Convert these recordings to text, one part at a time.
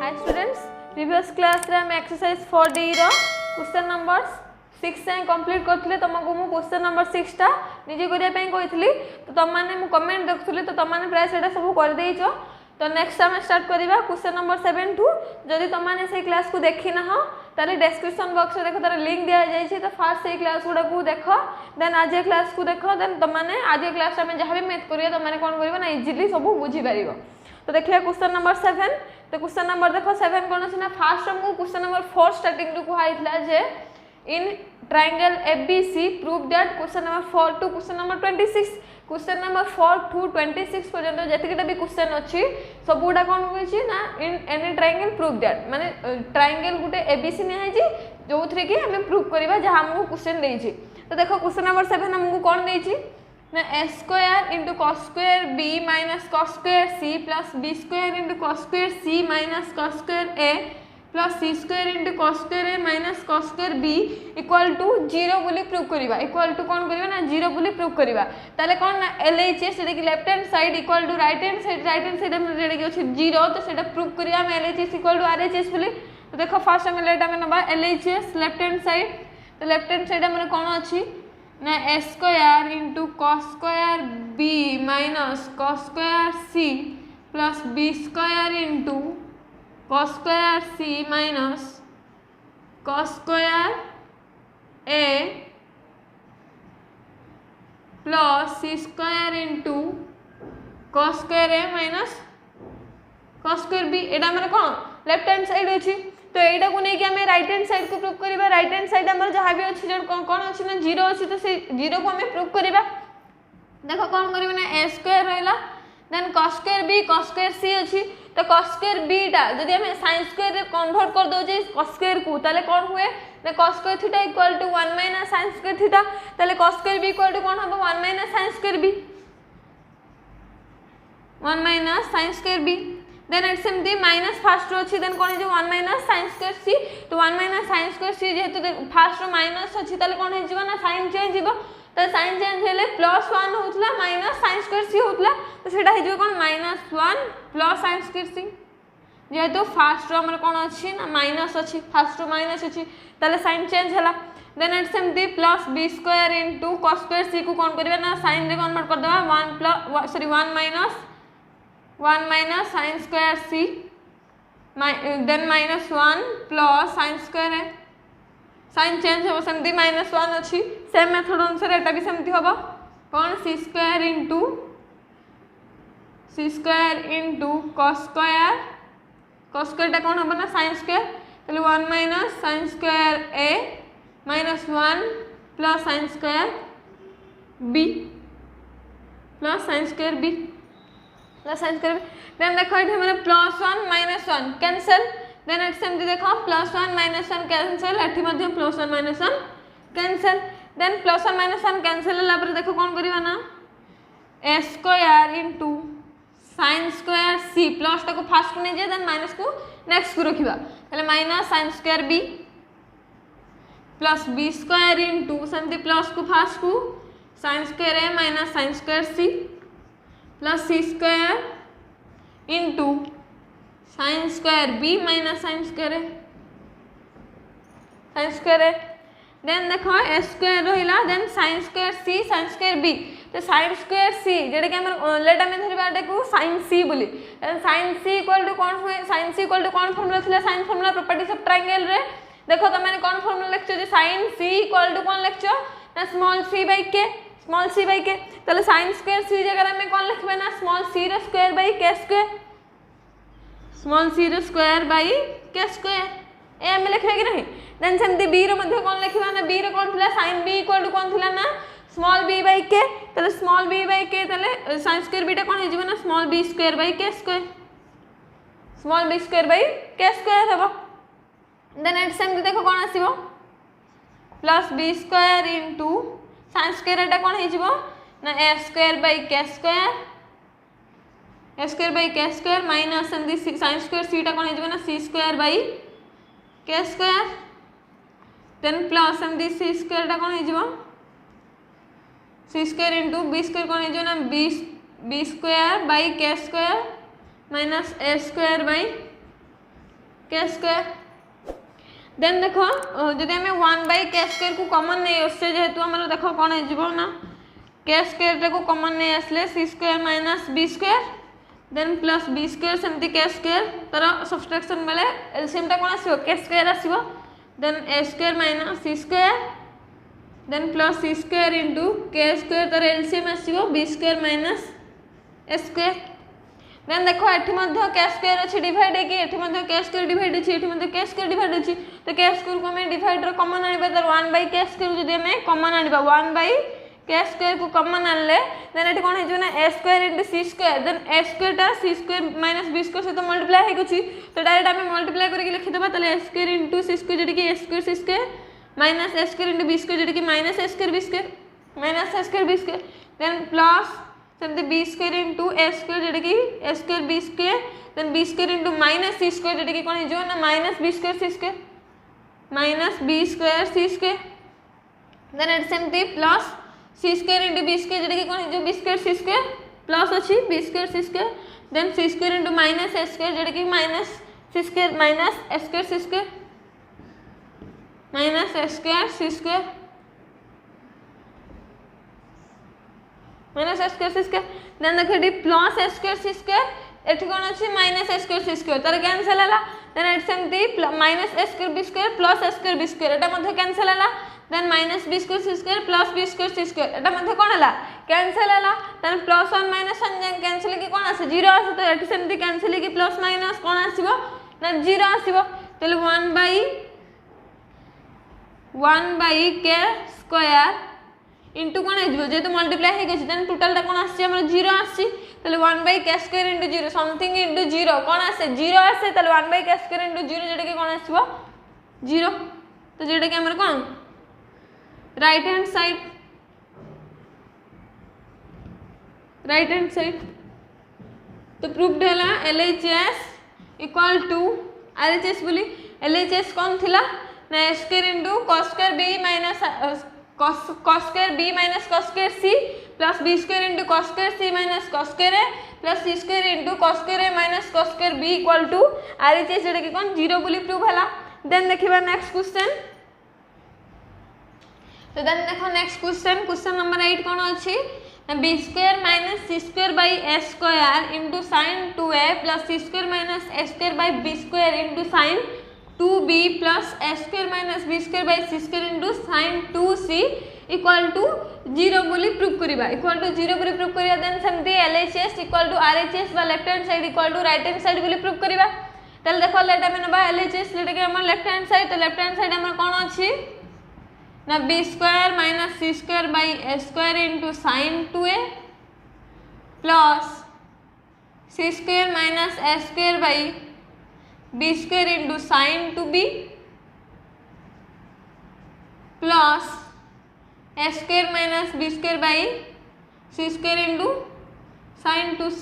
Hi students, previous class रे हम exercise 4D रो question number 6 से कंप्लीट करथले। तुमको मु क्वेश्चन नंबर 6 टा निजे करिया पई कहितली, तो तुम माने मु कमेंट देखथले, तो तुम माने प्राय सेटा सब कर देइछो। तो नेक्स्ट हम स्टार्ट करिबा क्वेश्चन नंबर 7 टू। जदि तुम माने से क्लास को देखि ना हो ताले डिस्क्रिप्शन बॉक्स रे देखो, तार लिंक दिया जाय छी। तो फर्स्ट से क्लास गुडा को देखो, देन आज क्लास को देखो, देन तुम माने आज क्लास में जहां भी मैथ करियो तुम माने कोन करिवो ना इजीली सब बुझी पारिबो। तो देखिए क्वेश्चन नंबर 7। तो क्वेश्चन नंबर देखो 7 कौन अच्छी ना, फास्ट हमको क्वेश्चन नंबर 4 स्टार्टिंग टू कहला जे in triangle ABC prove that question number 4 to question number 26। Question number 4 to 26 पर्यंत जतिकटा भी क्वेश्चन अछि सब गुडा कोन होइछि ना in any triangle prove that, माने ट्रायंगल गुटे एबीसी ने है जो थ्रे कि हमें प्रूव करबा जहां हमको क्वेश्चन देछि। तो देखो क्वेश्चन नंबर 7 हमको कोन देछि ना a square into cos square b minus cos square c plus b square into cos square c minus cos square a plus c square into cos square a minus cos square b equal to 0 बोली prove करिबा। Equal to कोन करिबा ना 0 बोली prove करिबा। ताले कोन ना LHS सेटा कि left hand side equal to right hand side हम जेडे कि अछि 0, तो सेटा प्रूव करिया हम LHS इक्वल टू RHS बोली। तो देखो फर्स्ट हम लेट हम नबा LHS लेफ्ट हैंड साइड। तो लेफ्ट हैंड साइड हमर कोन अछि ना a square into cos square b minus cos square c plus b square into cos square c minus cos square a plus c square into cos square a minus cos square b। एटा हमर कोन left hand side अछि, तो एटा को नै कि हमें right hand side को prove करबा। राइट हैंड साइड हमर जहां भी अछि कोन अछि ना 0 अछि, तो से 0 को हमें प्रूव करबा। देखो कोन करबा ना a स्क्वायर रहला, then cos square b cos square c अछि। तो cos स्क्वायर b टा जदि हमें sin स्क्वायर रे कन्वर्ट कर दो जे cos स्क्वायर को, ताले कोन हुए ना cos square theta equal to 1 minus sin square theta. ताले cos square b equal to कोन हबो 1 minus sin square b, 1 minus sin square b। Then it's सेमती माइनस फास्ट रो अछि, देन कोन जे 1 माइनस sin स्क्वायर c। तो 1 minus sin square c जेहेतु फास्ट रो माइनस अछि, ताले कोन हे जिवो ना sin चेंज हिबो। तो sin चेंज हेले प्लस 1 होतला माइनस sin स्क्वायर c होतला, तो सेटा हे जिवो कोन -1 प्लस sin स्क्वायर c। जेहेतु फास्ट रो हमर कोन अछि ना माइनस अछि, फास्ट रो माइनस अछि, ताले sin चेंज हला। देन इट्स सेमती plus b square into cos square c को कोन करबा ना sin रे कन्वर्ट कर देबा 1 minus sin square c, then -1 plus sin square है, sin चेंज हो सेमती -1 अछि। सेम मेथड अनुसार एटा भी सेमती होबो कोन c square into cos square टा कोन होबो ना sin स्क्वायर, तले 1 minus sin square a -1 plus sin square b plus sin square b plus sin square. Then देखो इथे हमरे +1 -1 कैंसिल। देन इट सेमती देखो +1 -1 कैंसिल, एठी मध्ये +1 -1 कैंसिल। देन +1 -1 कैंसिल होला पर देखो कोन करिवा ना a square into sin square c plus टा को फर्स्ट को नै जे, देन माइनस को नेक्स्ट को रखिबा। तले minus sin square b plus b square into सेमती प्लस को फर्स्ट को sin square a minus sin square c plus c square into sin square b minus sin square a। Then देखो a square रहिला, then sin square c sin square b। तो sin square c जेडे कि हमर late हम धरिबाटे को sin c बोली। sin c equal to कोन हुए, sin c इक्वल टू कोन फार्मूला थिला sin formula properties of triangle रे। देखो त माने कोन फार्मूला लेखछो जे sin c इक्वल टू कोन लेखछो ना small c by k, small c by k। तले sin स्क्वायर c जगह में कोन लिखबे ना स्मॉल c रे square by k square, small c रे स्क्वायर बाय k स्क्वायर। ए हम लिखबे कि नहीं। देन सेमती b रो मध्ये कोन लिखबा ना b रे कोन थिला sin b इक्वल टू कोन थिला ना स्मॉल b बाय k। तले स्मॉल b बाय k तले sin स्क्वायर b टा कोन हे जिवो ना small b square by k square, small b square by k square हेबो। देन इट सेमती देखो कोन आसीबो plus b square into sin square टा कोन हे जिवो ना a square by k square, a square by k square minus सेमती sin स्क्वायर c टा कोन हे जिवो ना c square by k square. Then plus सेमती c स्क्वायर टा कोन हे जिवो c square into b square कोन हे जिवो ना b square by k square minus a square by K square then देख जदि आम 1/k² को कॉमन नहीं आसे जेहेतु आम देख कौन हो k² को कॉमन नहीं आसले c² - b² then plus b² सेमती k² तर सब्सट्रैक्शन बेले एलसीएम टा कौन आसो k² आसो then a² - c² then plus c² into k² तर एलसीएम आसो b² - a² देन देखो एठी मध्ये k² अछि डिवाइड है कि एठी मध्ये k² डिवाइड अछि एठी मध्ये k² डिवाइड अछि तो k² को हम डिवाइडर कॉमन आनिबा तर 1/k² जदि हम कॉमन आनिबा 1/k² को कॉमन आनले देन एठी कोन हे ना a² * c² देन a² टा c² - b² से तो मल्टीप्लाई हे गछि तो डायरेक्ट हम मल्टीप्लाई करके लिखि देबा तले a² * c² जदि कि a² c² - a² * b² जदि कि -a² b² -a² b² then plus सेमते b² into a² जदि कि a² b² then b² into minus c² जदि कि कोन हे जो ना minus b² c² minus b² c² then it सेमते प्लस c² इंटू b² जदि कि कोन हे जो b² c² प्लस अछि b² c² then c² into minus a² जदि कि minus c² minus a² c² minus a² c² minus a² c² then देख डी प्लस a² c² एठी कोन अछि माइनस a² c² तर कैंसिल हला देन एट सेमती minus a² b² plus a² b² एटा मध्ये कैंसिल हला then minus b² c² plus b² c² एटा मध्ये कोन हला कैंसिल हला देन प्लस 1 माइनस 1 जन कैंसिल की कोन आसे 0 आसे तो एठी सेमती कैंसिल की प्लस माइनस कोन आसीबो ना 0 आसीबो तले 1/k² इंटू कौन हो जेहेतु मल्टीप्लाई हो गई देन टोटाल कौन आसी 0 आसी 1/k² इंटू 0 समथिंग इंटू 0 कौन आसे 0 आसे 1/k² इंटू 0 जोटा कि कौन आसो 0 तो जोटा कि आमर कौन राइट हैंड साइड तो प्रूव्ड है LHS इक्वल टू RHS बोली LHS कौन थिला ना a² into cos² b minus cos² b minus cos² c plus b² into cos² c minus cos² a plus c² into cos² a minus cos² b equal to RHS जोटा कि कौन 0 बोली prove हला then देखिबा next question तो then देखो next question number 8 कौन अछि b² - c² / a² sin 2a plus c² - a² b² into sin 2b plus a² - b² c² sin 2c equal to 0 बोली प्रूव करिबा इक्वल टू 0 बोली prove करिया then सेमती LHS equal to RHS बा left hand side equal to right hand side बोली prove करिबा तल देखो लेट हम नबा LHS लेट के हमर लेफ्ट हैंड साइड तो लेफ्ट हैंड साइड हमर कोन अछि ना b² - c² a² sin 2a plus c² - a² b² sin 2b plus a² - b² c² sin 2c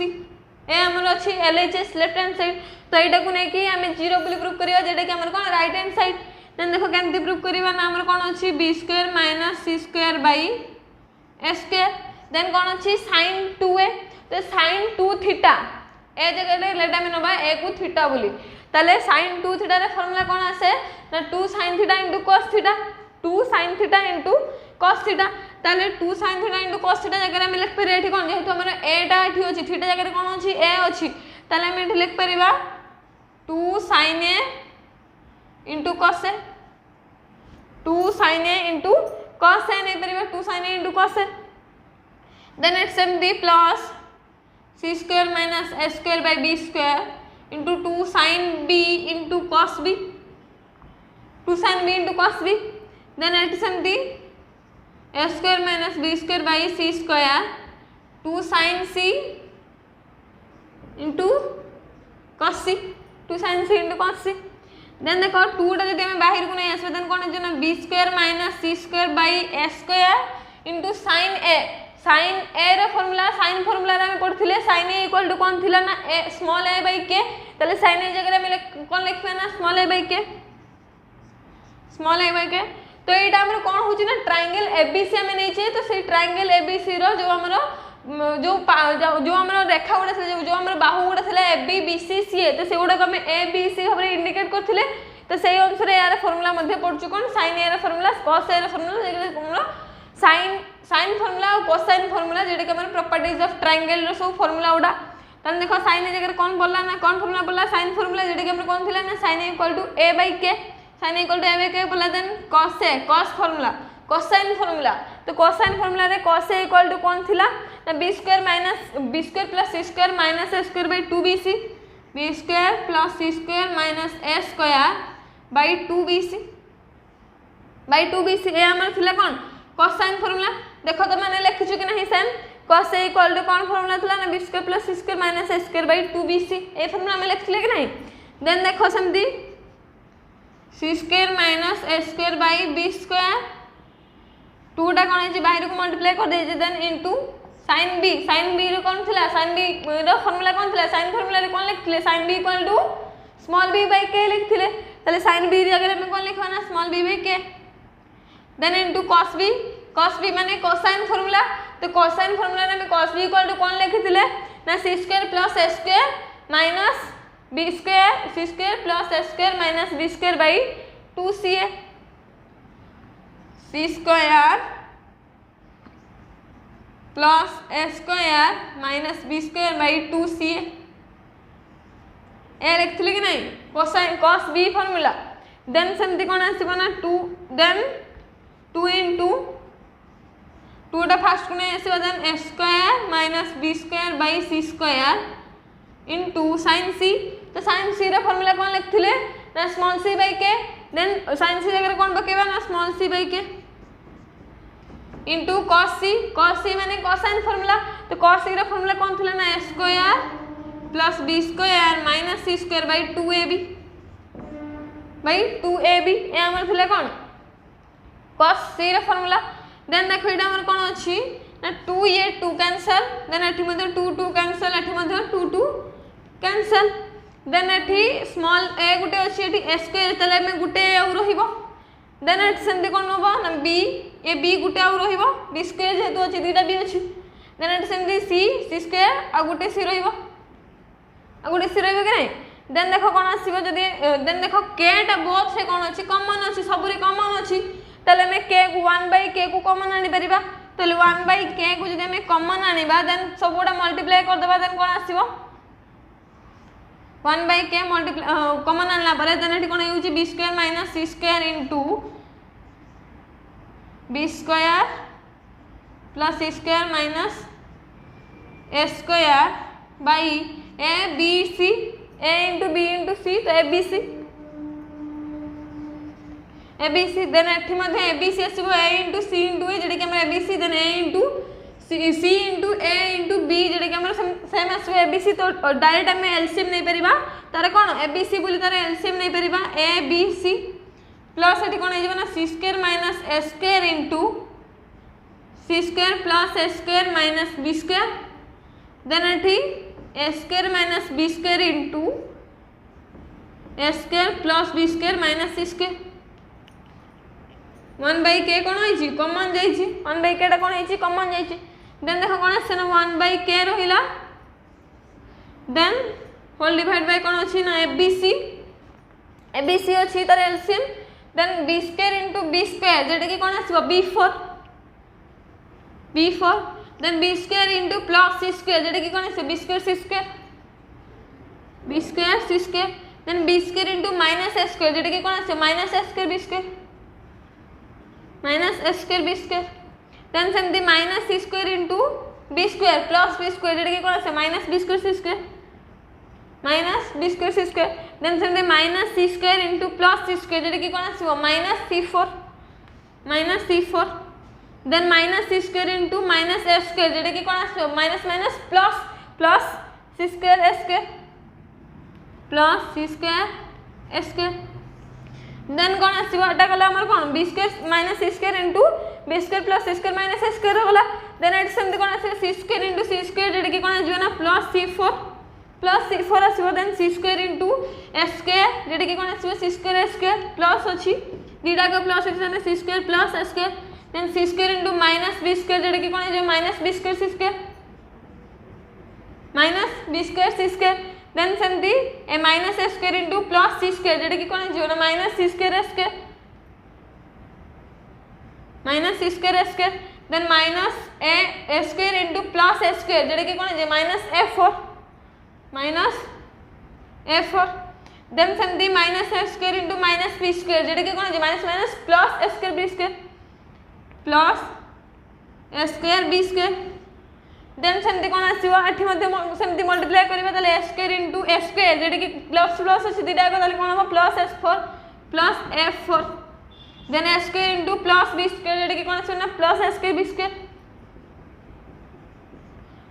ए हमर अछि LHS लेफ्ट हैंड साइड तो एटा को नै कि हमें 0 बोली प्रूव करिया जेटा कि हमर कोन राइट हैंड साइड देन देखो केमती प्रूव करिवा ना हमर कोन अछि b² - c² a² देन कोन अछि sin 2a तो sin 2 थीटा ए जगह रे लेटा में नबा a को थीटा बोली ताले sin 2 थीटा रे फार्मूला कोन आसे ना 2 sin theta * cos theta 2 sin theta * cos theta ताले 2 sin थीटा * cos थीटा जगह में लिख परिया एठी कोन जेहेतु हमर a टा एठी अछि थीटा जगह रे कोन अछि a अछि ताले हम एठी लिख परिबा 2 sin a * cos a 2 sin a * cos a नै परिबा 2 sin a * cos a then it's MD plus c² - a² b² into 2 sin b into cos b 2 sin b into cos b then it is empty a² - b² c² 2 sin c into cos c 2 sin c into cos c then देखो 2 टा जदि हम बाहर को नहीं आसबे then कोन जे ना b² - c² a² into sin a रे फार्मूला sin फार्मूला रे हम पढ़थिले sin a इक्वल टू कोन थिला ना a small a by k तले sin a जगह में कोन लिखबे ना स्मॉल a बाय k तो एटा हमर कोन होची ना ट्रायंगल ABC हम नै छै तो से ट्रायंगल ABC रो जो हमर जो हमर रेखा गुडा जो हमर बाहु गुडा थिला ए बी बी सी सी ए तो से गुडा हम ए बी सी भाव इंडिकेट करथिले तो से अनुसार यार फार्मूला मध्ये पडछु कोन sin ए रा फार्मूला cos ए रा फार्मूला जेके sin फार्मूला और cosine फार्मूला जेके हमर प्रॉपर्टीज ऑफ ट्रायंगल रो सब फार्मूला उडा तन देखो sin ए जगह कौन बोलला ना कौन फार्मूला बोलला sin फार्मूला जेके हमर कौन थिला ना sin a = k sin a = k बोला then cos a cos formula cosine formula तो cosine फार्मूला रे cos a = कौन थिला ना b² - b² + c² - a² / 2bc b² + c² - a² / 2bc by 2bc ए हमर थिला कौन cosine फार्मूला देखो तो माने लिखिछु कि नहीं सेम cos a = कौन फार्मूला थिला ना b² + c² - a² / 2bc ए फार्मूला में लिखले कि नहीं देन देखो समदी c² - a² / b² 2 टा कोन है बाहर को मल्टीप्लाई कर दे देन इनटू sin b रो कौन थिला sin b रो फार्मूला कौन थिला sin फार्मूला रे कौन लिखथिले sin b = small b / k लिखथिले तले sin b रे जगह में कौन लिखवा ना small b / k then into cos b माने cosine फार्मूला तो cosine फार्मूला रे में cos b = कौन लिखथिले ना c² + a² - b² c² + a² - b² / 2ca c² + a² - b² / 2ca ए लिखथिले कि नहीं cosine cos b formula then सेमती कोन आसीबो ना 2 देन 2 into 2 टा फर्स्ट को नहीं आसीबो then a² - b² / c² into sin c तो sin c रा फार्मूला कोन लिखथिले ना small c / k then sin c जगह कौन बकेबा ना small c / k into cos c माने cosine फार्मूला तो cos c रा फार्मूला कौन थिला ना a² + b² - c² / 2ab ए हमर थिला कौन cos c रा फार्मूला देन देखो एटा हमर कोन अछि ना 2 ये 2 कैंसिल देन एठी मध्ये 2 कैंसिल एठी मध्ये 2 कैंसिल देन एठी स्मॉल a गुटे अछि एठी a² तले में गुटे आ रहिबो देन एठी सेंती कोन होबो ना b ए b गुटे आ रहिबो b² जेतु अछि दुटा b अछि देन एठी सेंती c² आ गुटे c रहिबो आ गुटे c रहिबो कि नै देन देखो कोन आसीबो जदी देन देखो k टा बोथ से कोन अछि कॉमन अछि सबरे कॉमन अछि तले में k को 1/k को कॉमन आनी परिबा तले 1/k को जदी में कॉमन आनीबा देन सबोडा मल्टीप्लाई कर देबा देन कोन आसीबो 1/k मल्टीप्लाई कॉमन आनला परे देन एठी कोन होउची b² - c² into b² + c² - a² by a b c a into b into c तो abc देन एठी मध्ये abc आसीबो a into c into a जेडी कि हमर abc then a into c into a into b जेडी कि हमर सेम आसीबो abc तो डायरेक्ट हम एलसीएम नै परिबा तारे कोन abc बोली तारे एलसीएम नै परिबा abc प्लस एठी कोन आइबो ना c² - a² into c² + a² - b² then एठी a² - b² into a² + b² - c² 1/k कोन होइची कॉमन जाईची 1/k टा कोन होइची कॉमन जाईची देन देखो कोन आसे ना 1/k रहिला देन होल डिवाइड बाय कोन अछि ना abc अछि तार एलसीएम देन b² * b² जेटा कि कोन आसीबो b4 देन b² + c² जेटा कि कोन आसे b² c² then b² - a² जेटा कि कोन आसे -a² b² -a² b² then सेमती -c² into b² plus b² जेटा कि कोन आसे -b² c² -b² c² then सेमती -c² into plus c² जेटा कि कोन आसीबो -c4 then -c² into -a² जेटा कि कोन आसीबो minus plus c² a² plus c² a² then कोन आसीबो एटा गला हमर कोन b² - c² into b² plus c² - a² गला देन एट सेमती कोन आसीबो c² into c² जेटा कि कोन आसीबो ना plus c4 आसीबो देन c² into a² जेटा कि कोन आसीबो c² a² प्लस अछि दीटा को प्लस अछि माने c² plus a² then c² into -b² जेटा कि कोन आसीबो -b² c² -b² c² then सेमती A minus A square into plus C square जेटा कि कौन हो minus C square A square minus C square A square then minus A square into plus A square जेटा कि कौन है minus A four then सेमती minus A square into minus B square जेटा कि कौन है minus minus plus A square B square plus A square B square then सेमती कौन आसीबो एठी मध्ये सेमती मल्टीप्लाई करबा ताले A square into A square जेटा कि प्लस प्लस अछि दिटा को ताले कौन हो plus s4 plus f4 then A square into plus B square जेटा कि कौन आसीबो ना plus A square B square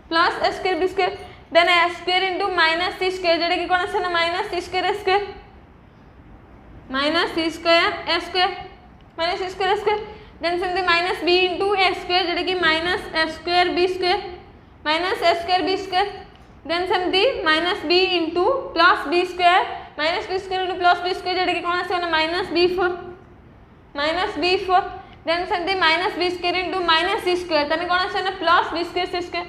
plus A square B square then A square into minus C square जेटा कि कौन आसीबो ना minus C square A square minus C square A square minus C square A square then सेमती minus B into A square जेटा कि minus A square B square minus A square B square then सेमती minus B into plus B square minus B square into plus B square जेटा कि कौन आसीबो ना minus B four then सेमती minus B square into minus C square तने कौन आसीबो ना plus B square C square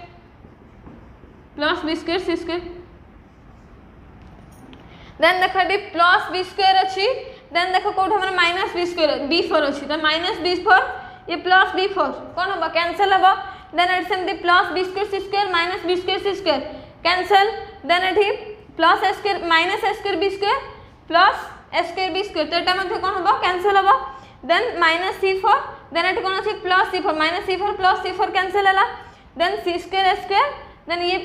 plus B square C square then देखो डी प्लस बी स्क्वायर अछि देन देखो कोठ हमर minus B square B four अछि तो माइनस बी फोर ये प्लस बी फोर कौन होबा कैंसिल होबा then it same D plus B square C square minus B square C square cancel then एठी plus A square minus A square B square plus A square B square तो एटा मध्ये कोन होबा cancel होबा then minus c4 then एठी कोन अछि plus c4 minus c4 plus c4 cancel होला then c square A square then ये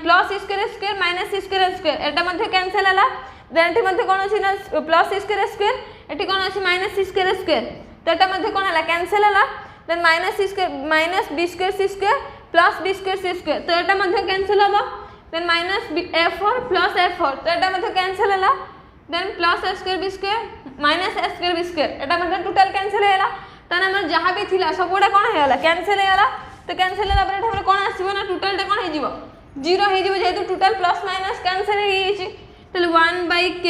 plus c square A square minus c square A square एटा मध्ये कैंसिल होला देन एठी मध्ये कोन अछि ना plus c square A square एठी कोन अछि minus c square A square तो एटा मध्ये कोन होला कैंसिल होला then minus C square minus B square C square plus B square C square तो एटा मध्ये कैंसिल होबा then minus f4 plus f4 तो एटा मध्ये कैंसिल होला then plus a square B square minus a square B square एटा मध्ये टोटल कैंसिल हैला तने हमर जहां भी थिला सबोडा कोन हैला कैंसिल हैला तो कैंसिल होला पर हमर कोन आसीबो ना टोटल टा कोन हे जीवो 0 हे जीवो जेतु टोटल प्लस माइनस कैंसिल हे छि तले 1/k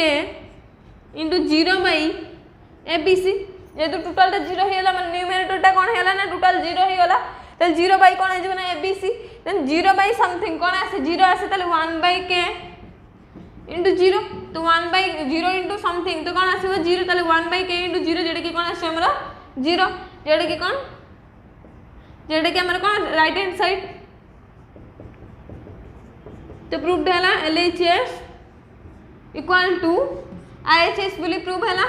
* 0/abc जेतु टोटल टा 0 हेला मन न्यूमरेटर टा कोन हेला ना टोटल 0 हे गला तले 0 बाय कोन हे जीवो ना abc देन 0 बाय समथिंग कोन आसे 0 आसे तले 1/k * 0 तो 1/0 into समथिंग तो कोन आसीबो 0 तले 1/k * 0 जेडे कि कोन आसे हमरा 0 जेडे कि कोन जेडे कि हमरा कोन राइट हैंड साइड तो प्रूव्ड हैला LHS इक्वल टू RHS बोली प्रूव हैला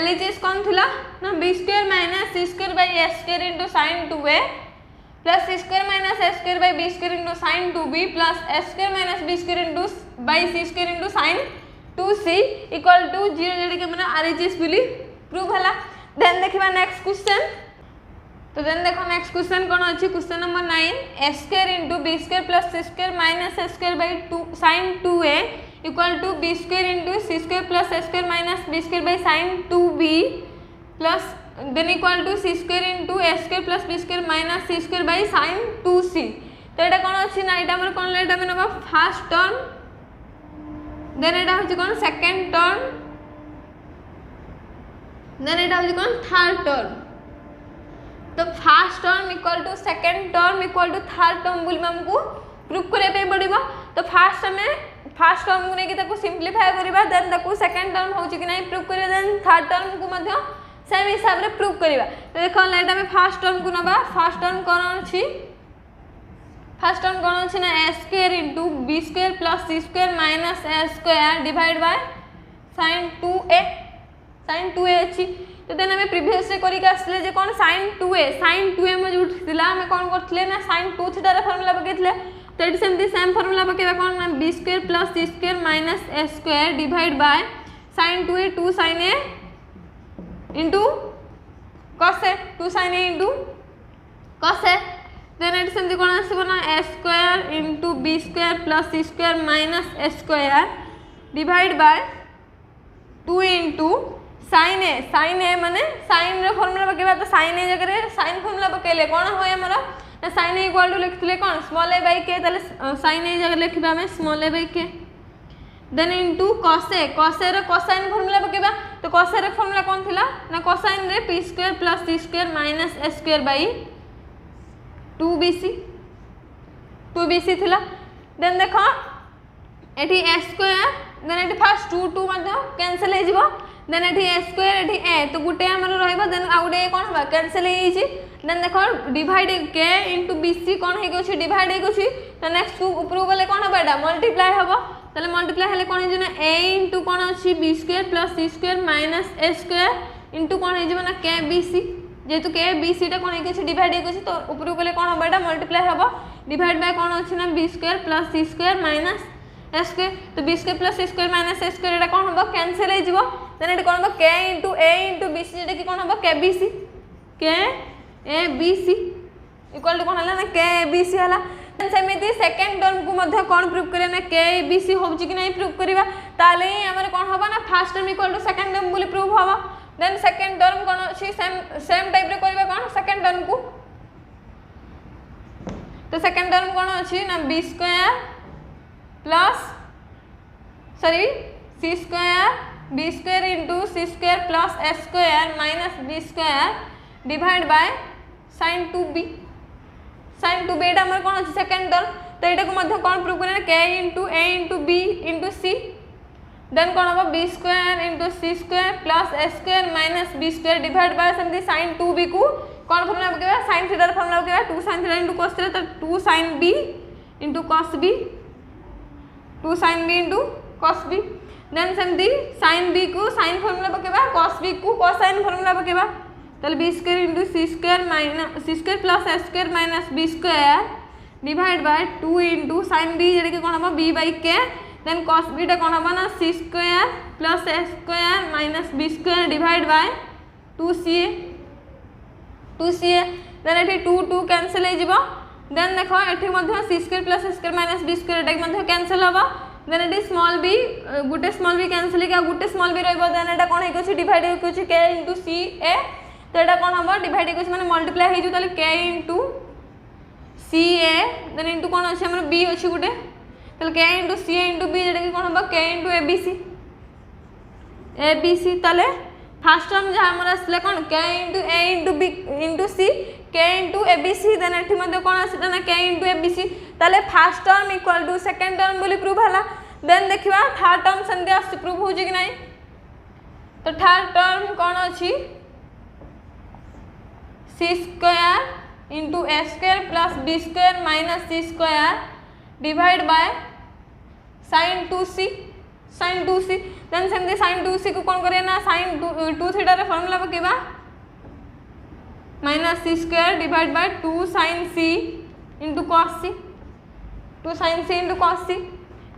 LHS कौन थिला ना b square minus c square by a square into sin 2a plus c square minus a square by b square into sin 2b plus a square minus b square into by c square into sin 2c equal to 0 जेडे कि हमरा RHS बोली prove हैला then देखिबा next question तो then देखो next question कोन अछि question number 9 a square into b square plus c square minus a square by 2 sin 2a equal to b square into c square plus a square minus b square by sin 2b plus then equal to c square into a square plus b square minus c square by sin 2c तो एटा कोन अछि ना एटा हमर कोन लेटा में नबा first term then एटा होछि कोन second term then एटा होछि कोन थर्ड टर्म तो first term equal to second term equal to third term बोली हमको प्रूफ करे पे पड़िबा तो फर्स्ट टर्म को नेकी ताको सिंपलीफाई करबा देन ताको सेकंड टर्म होछि कि नहीं प्रूफ करबा देन थर्ड टर्म को मध्य सेम हिसाब रे प्रूफ करबा तो देखो लेटा में फर्स्ट टर्म को नबा फर्स्ट टर्म कोन अछि ना a square into b square plus c square minus a square divide by sin 2a अछि तो देन हमें प्रीवियस से करी के आसले जे कोन sin 2a में जो थिला हमें कोन करथले ना sin 2 थीटा रे फार्मूला बकेथले तो it same the same formula बकेबा कोन ना b square plus c square minus a square divide by sin 2a 2 sin a into cos a 2 sin a into cos a देन इट सेम दी कोन आसीबो ना a square into b square plus c square minus a square divide by 2 into sin a माने sin रे formula बकेबा तो sin a जगह रे sin फार्मूला बकेले कोन होय हमरा ना sin a इक्वल टू लिखथले कोन स्मॉल a बाय k तले sin a जगह लिखबा में small a by k then into cos a रे cosine फार्मूला बकेबा तो cos a रे फार्मूला कोन थिला ना cosine रे p square plus c square minus a square by 2bc थिला देन देखो एठी ए स्क्वायर देन एठी फर्स्ट 2 2 मध्ये कैंसिल हे जिवो देन एठी ए स्क्वायर एठी ए तो गुटे हमर रहइबो देन आ गुटे कोन बा कैंसिल हे छि देन देखो डिवाइड k इनटू bc कोन हे गछि डिवाइड हे गछि तो नेक्स्ट को ऊपर गले कोन हबा एटा मल्टीप्लाई हबो तले मल्टीप्लाई हेले कोन हे ना a इनटू कोन अछि b square plus c square minus a square into कोन हे जिवो ना k bc जेतु k bc टा कोन हे गछि डिवाइड हे गछि तो ऊपर गले कोन हबा एटा मल्टीप्लाई हबो डिवाइड बाय कोन अछि ना b square plus c square minus a square तो b square plus c square minus a square एटा कोन हबो कैंसिल हे जिवो देन एटा कोन हबो k into a into bc जेटा कि कोन हबो k bc k a b c equal to कोन हला ना k a b c हला सेमिति सेकंड टर्म को मध्ये कोन प्रूव करिया ना k a b c होबची कि नहीं प्रूव करिवा ताले हमर कोन हबो ना first term equal to second term बोली प्रूव हबो देन सेकंड टर्म कोन अछि सेम टाइप रे करबा कोन सेकंड टर्म को तो सेकंड टर्म कोन अछि ना b square plus sorry c square b square into c square plus a square minus b square divide by sin 2b एटा हमर कोन अछि सेकंड टर्म तो एटा को मध्ये कोन प्रूव करना k into a into b into c then कोन हो b square into c square plus a square minus b square divide by समथि sin 2b को कोन फॉर्मूला बकेबा sin थीटा फॉर्मूला बकेबा 2 sin theta into cos theta तो 2 sin b into cos b 2 sin b into cos b then समथि sin b को sin formula बकेबा cos b को cosine फॉर्मूला बकेबा तले b square into c square minus c square plus a square minus b square divide by 2 into sin b जेडे के कोन हबो b by k then cos b टा कोन हबो ना c square plus a square minus b square divide by 2ca then एठी 2 2 cancel हे जिवो देन देखो एठी मध्ये c square plus a square minus b square एटा मध्ये कैंसिल हबो देन एठी स्मॉल b गुटे स्मॉल b कैंसिल के गुटे स्मॉल b रहबो देन एटा कोन हे गछि डिवाइड हे गछि k इनटू c a तो एटा कोन हबो डिवाइड हे गछि माने मल्टीप्लाई हे जु ताले k into c a then into कोन अछि हमर b अछि गुटे ताले k into c a into b जेटा कि कोन हबो k into a b c ताले फर्स्ट टर्म जहा हमर असले कोन k into a into b into c k into a b c then एठी मध्ये कोन आसी ना k into a b c ताले first term equal to second term बोली प्रूव हला देन देखिबा थर्ड टर्म संदे आसी प्रूव हो जे कि नहीं तो थर्ड टर्म कोन अछि c square into a square plus b square minus c square divide by sin 2c then सेमते sin 2c को कोन करे ना sin 2 थीटा रे फार्मूला बकेबा minus c square divide by 2 sin c into cos c 2 sin c into cos c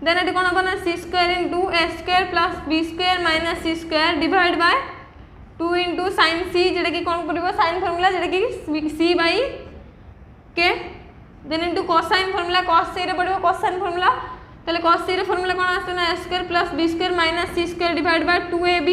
then एटी कोन बना c square into a square plus b square minus c square divide by 2 into sin c जेडे कि कोन करबो sin formula जेडे कि c by k then into cosine formula cos c रे पड़िबो cosine फार्मूला तले cos c रे formula कोन आसे ना a square plus b square minus c square divide by 2ab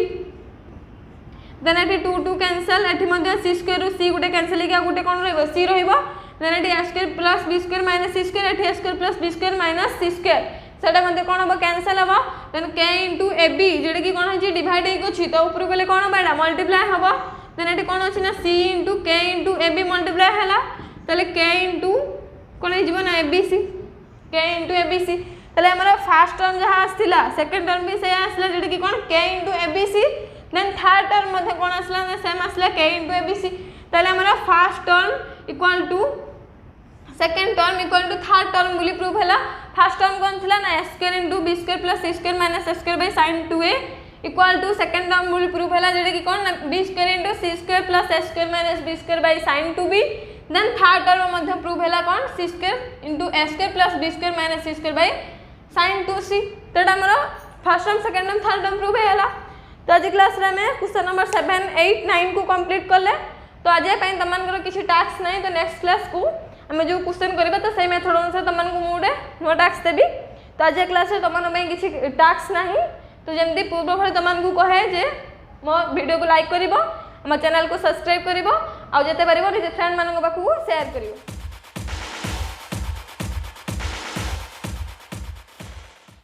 then एटी 2 2 कैंसिल एटी मध्ये c स्क्वायर रो c गुटे कैंसिल के गुटे कोन रहइबो c रहइबो देन एटी a square plus b square minus c square एटी a square plus b square minus c square सेटा मध्ये कोन हबो कैंसिल हबो देन k इनटू ab जेडे कि कोन अछि डिवाइड हे गछि तो ऊपर गले कोन हबो एटा मल्टीप्लाई हबो देन एटी कोन अछि ना c into k into ab multiply हला तले k इनटू कोन हे जिवो ना abc k इनटू abc तले हमरा फर्स्ट टर्म जहा आस्थिला सेकंड टर्म भी से आसला जेडे कि कोन k इनटू abc देन थर्ड टर्म मध्ये कोन आसला ना सेम आसला k इनटू abc तले हमरा first term equal to second term equal to third term बोली प्रूव हला फर्स्ट टर्म कोन थिला ना a square into b square plus c square minus a square by sin 2a equal to second term बोली prove हला जेडे कि कोन b square into c square plus a square minus b square by sin 2b then third term मध्ये prove हला कोन c square into a square plus b square minus c square by sin 2c तटा हमर first term second term third term prove हैला तो आज class रे में question number 7 8 9 को कंप्लीट करले तो आज पई तमनकर किछि टास्क नै तो नेक्स्ट क्लास को हमें जो क्वेश्चन करबा तो सही मेथड अनुसार तमन को मोडे नो टास्क देबी तो आज क्लास रे तमन में किछि टास्क नाही तो जेमदी पूर्व भर तमन को कहे जे मो वीडियो को लाइक करिवो हम चैनल को सब्सक्राइब करिवो आ जते परिवो नि फ्रेंड मानन को बाकू शेयर करिवो।